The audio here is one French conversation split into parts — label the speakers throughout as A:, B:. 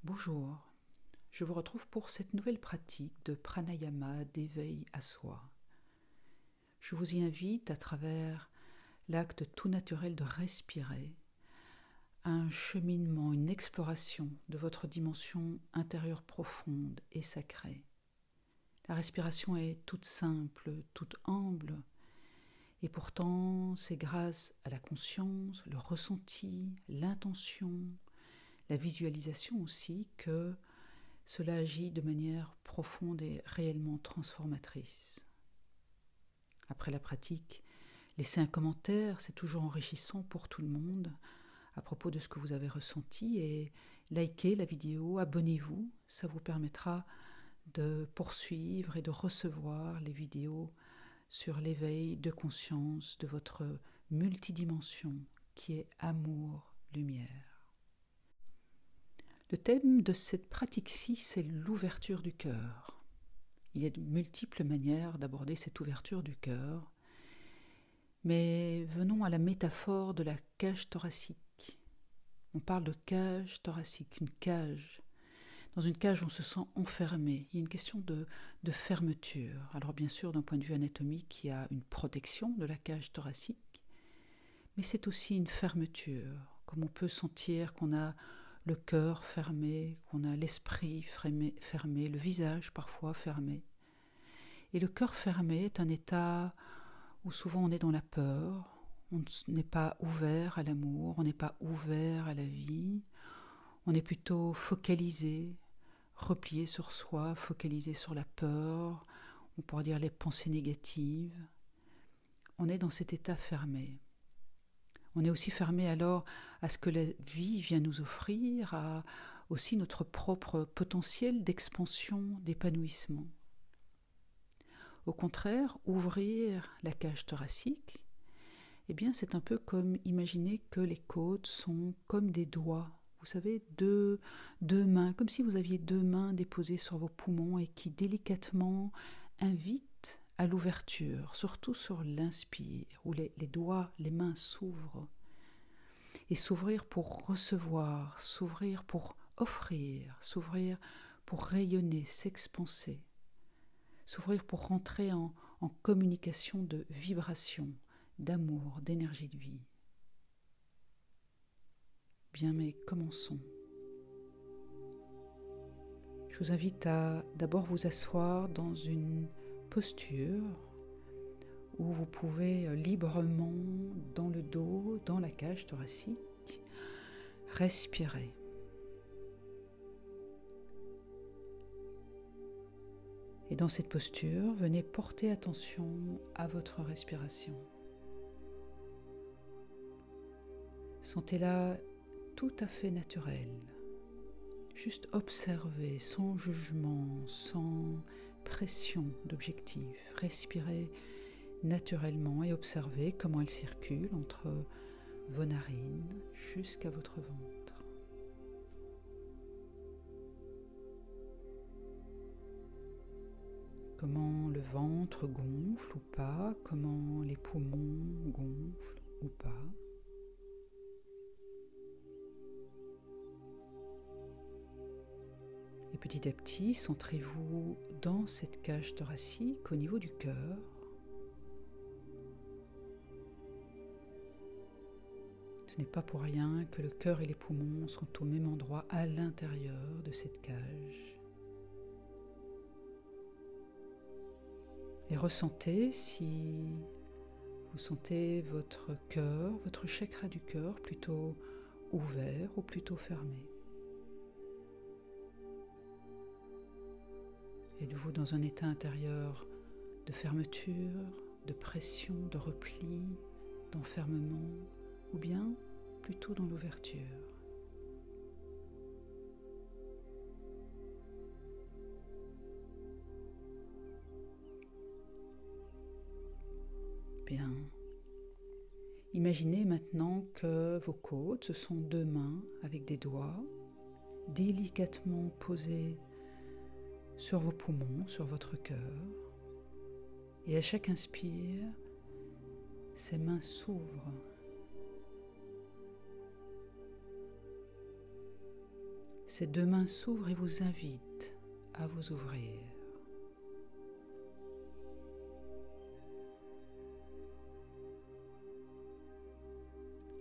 A: Bonjour, je vous retrouve pour cette nouvelle pratique de pranayama d'éveil à soi. Je vous y invite à travers l'acte tout naturel de respirer, à un cheminement, une exploration de votre dimension intérieure profonde et sacrée. La respiration est toute simple, toute humble, et pourtant c'est grâce à la conscience, le ressenti, l'intention, la visualisation aussi que cela agit de manière profonde et réellement transformatrice. Après la pratique, laissez un commentaire, c'est toujours enrichissant pour tout le monde à propos de ce que vous avez ressenti et likez la vidéo, abonnez-vous, ça vous permettra de poursuivre et de recevoir les vidéos sur l'éveil de conscience de votre multidimension qui est amour-lumière. Le thème de cette pratique-ci, c'est l'ouverture du cœur. Il y a de multiples manières d'aborder cette ouverture du cœur, mais venons à la métaphore de la cage thoracique. On parle de cage thoracique, une cage. Dans une cage, on se sent enfermé. Il y a une question de fermeture. Alors bien sûr, d'un point de vue anatomique, il y a une protection de la cage thoracique, mais c'est aussi une fermeture, comme on peut sentir qu'on a le cœur fermé, qu'on a l'esprit fermé, le visage parfois fermé. Et le cœur fermé est un état où souvent on est dans la peur, on n'est pas ouvert à l'amour, on n'est pas ouvert à la vie, on est plutôt focalisé, replié sur soi, focalisé sur la peur, on pourrait dire les pensées négatives. On est dans cet état fermé. On est aussi fermé alors à ce que la vie vient nous offrir, à aussi notre propre potentiel d'expansion, d'épanouissement. Au contraire, ouvrir la cage thoracique, eh bien c'est un peu comme imaginer que les côtes sont comme des doigts. Vous savez, deux mains, comme si vous aviez deux mains déposées sur vos poumons et qui délicatement invitent à l'ouverture, surtout sur l'inspire, où les doigts, les mains s'ouvrent. Et s'ouvrir pour recevoir, s'ouvrir pour offrir, s'ouvrir pour rayonner, s'expanser, s'ouvrir pour rentrer en communication de vibration, d'amour, d'énergie de vie. Bien, mais commençons. Je vous invite à d'abord vous asseoir dans une posture où vous pouvez librement, dans le dos, dans la cage thoracique, respirer. Et dans cette posture, venez porter attention à votre respiration. Sentez-la tout à fait naturelle. Juste observez, sans jugement, sans pression d'objectif. Respirez naturellement et observez comment elle circule entre vos narines jusqu'à votre ventre. Comment le ventre gonfle ou pas, comment les poumons gonflent ou pas. Et petit à petit, centrez-vous dans cette cage thoracique au niveau du cœur. Ce n'est pas pour rien que le cœur et les poumons sont au même endroit à l'intérieur de cette cage. Et ressentez si vous sentez votre cœur, votre chakra du cœur plutôt ouvert ou plutôt fermé. Êtes-vous dans un état intérieur de fermeture, de pression, de repli, d'enfermement, ou bien plutôt dans l'ouverture? Bien. Imaginez maintenant que vos côtes, ce sont deux mains avec des doigts délicatement posés sur vos poumons, sur votre cœur. Et à chaque inspire, ces mains s'ouvrent. Ces deux mains s'ouvrent et vous invitent à vous ouvrir.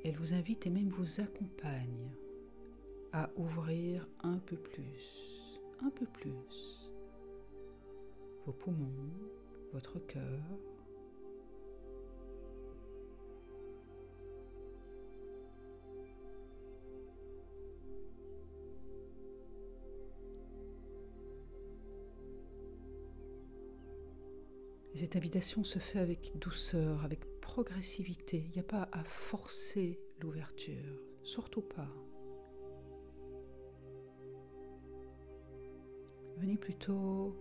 A: Elle vous invite et même vous accompagne à ouvrir un peu plus vos poumons, votre cœur. Et cette invitation se fait avec douceur, avec progressivité. Il n'y a pas à forcer l'ouverture, surtout pas. Venez plutôt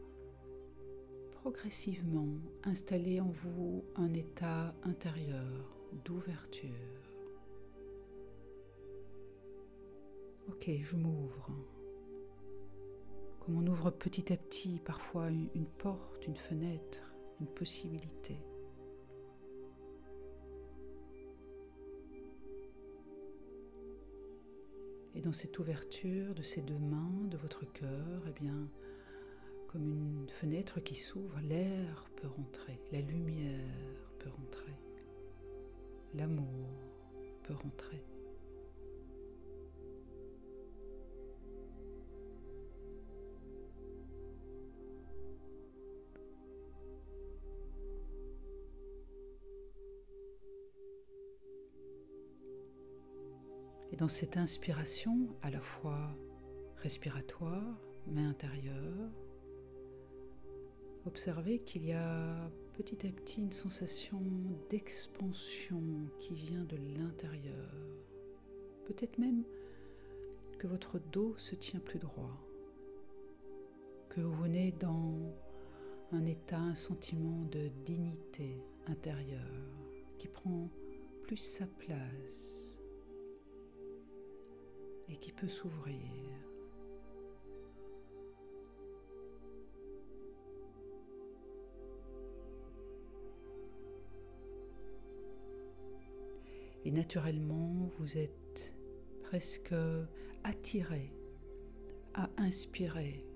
A: progressivement installer en vous un état intérieur d'ouverture. Ok, je m'ouvre. Comme on ouvre petit à petit parfois une porte, une fenêtre, une possibilité. Et dans cette ouverture de ces deux mains, de votre cœur, eh bien, comme une fenêtre qui s'ouvre, l'air peut rentrer, la lumière peut rentrer, l'amour peut rentrer. Et dans cette inspiration, à la fois respiratoire, mais intérieure, observez qu'il y a petit à petit une sensation d'expansion qui vient de l'intérieur. Peut-être même que votre dos se tient plus droit, que vous venez dans un état, un sentiment de dignité intérieure qui prend plus sa place et qui peut s'ouvrir. Et naturellement, vous êtes presque attiré à inspirer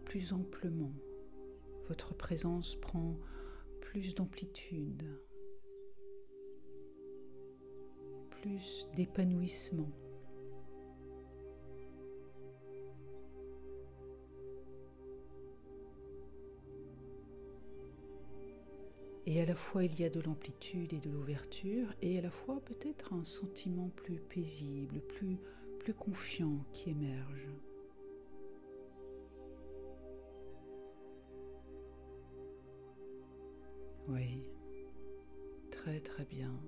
A: plus amplement. Votre présence prend plus d'amplitude, plus d'épanouissement. Et à la fois il y a de l'amplitude et de l'ouverture, et à la fois peut-être un sentiment plus paisible, plus confiant qui émerge. Oui, très très bien.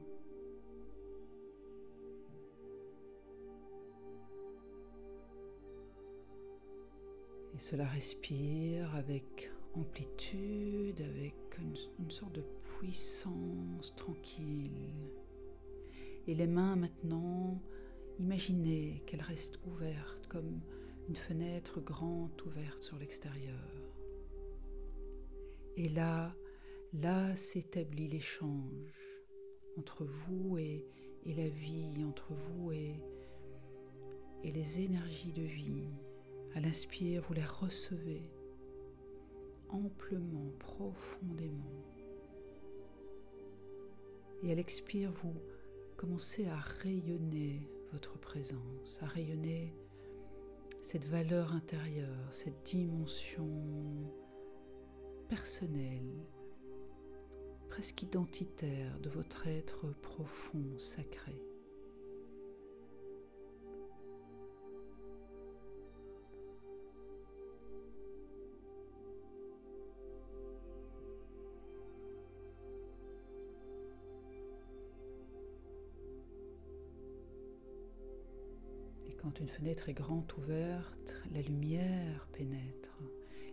A: Et cela respire avec amplitude, avec une sorte de puissance tranquille. Et les mains maintenant, imaginez qu'elles restent ouvertes comme une fenêtre grande ouverte sur l'extérieur. Et là s'établit l'échange entre vous et la vie, entre vous et les énergies de vie. À l'inspire, vous les recevez amplement, profondément. Et à l'expire, vous commencez à rayonner votre présence, à rayonner cette valeur intérieure, cette dimension personnelle, presque identitaire de votre être profond, sacré. Quand une fenêtre est grande ouverte, la lumière pénètre,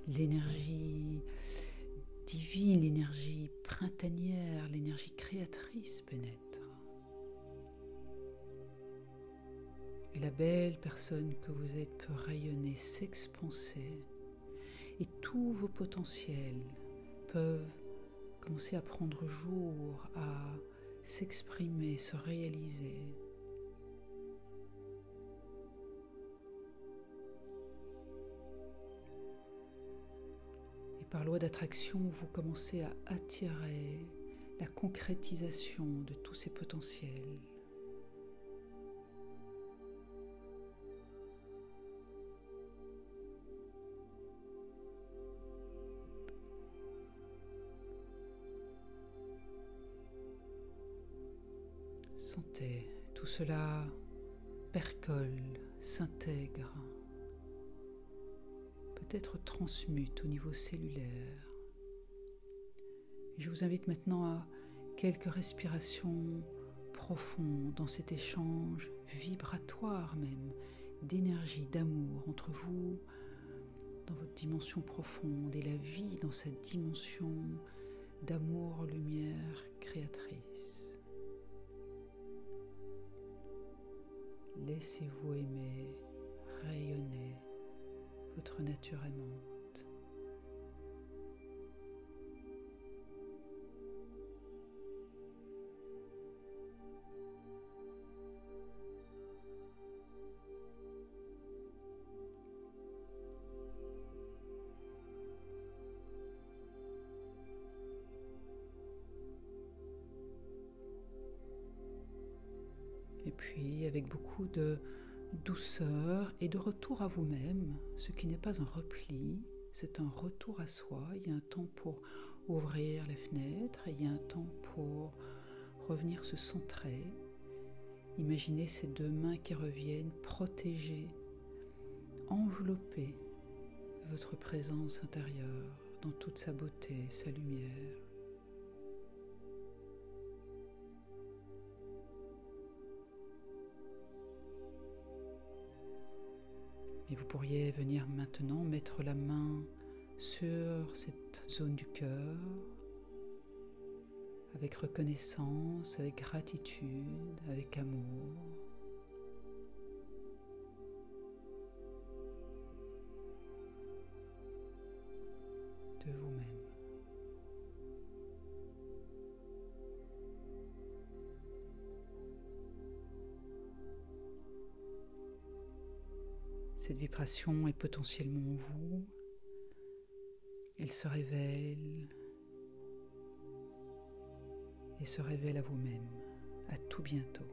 A: l'énergie divine, l'énergie printanière, l'énergie créatrice pénètre. Et la belle personne que vous êtes peut rayonner, s'expanser, et tous vos potentiels peuvent commencer à prendre jour, à s'exprimer, se réaliser. Par loi d'attraction, vous commencez à attirer la concrétisation de tous ces potentiels. Sentez, tout cela percole, s'intègre, peut-être transmute au niveau cellulaire. Je vous invite maintenant à quelques respirations profondes dans cet échange vibratoire même, d'énergie, d'amour entre vous, dans votre dimension profonde, et la vie dans cette dimension d'amour, lumière créatrice. Laissez-vous aimer, rayonner votre nature aimante. Et puis, avec beaucoup de douceur et de retour à vous-même, ce qui n'est pas un repli, c'est un retour à soi. Il y a un temps pour ouvrir les fenêtres, et il y a un temps pour revenir se centrer. Imaginez ces deux mains qui reviennent protéger, envelopper votre présence intérieure dans toute sa beauté, sa lumière. Et vous pourriez venir maintenant mettre la main sur cette zone du cœur, avec reconnaissance, avec gratitude, avec amour. De vous-même. Cette vibration est potentiellement en vous. Elle se révèle et se révèle à vous-même. À tout bientôt.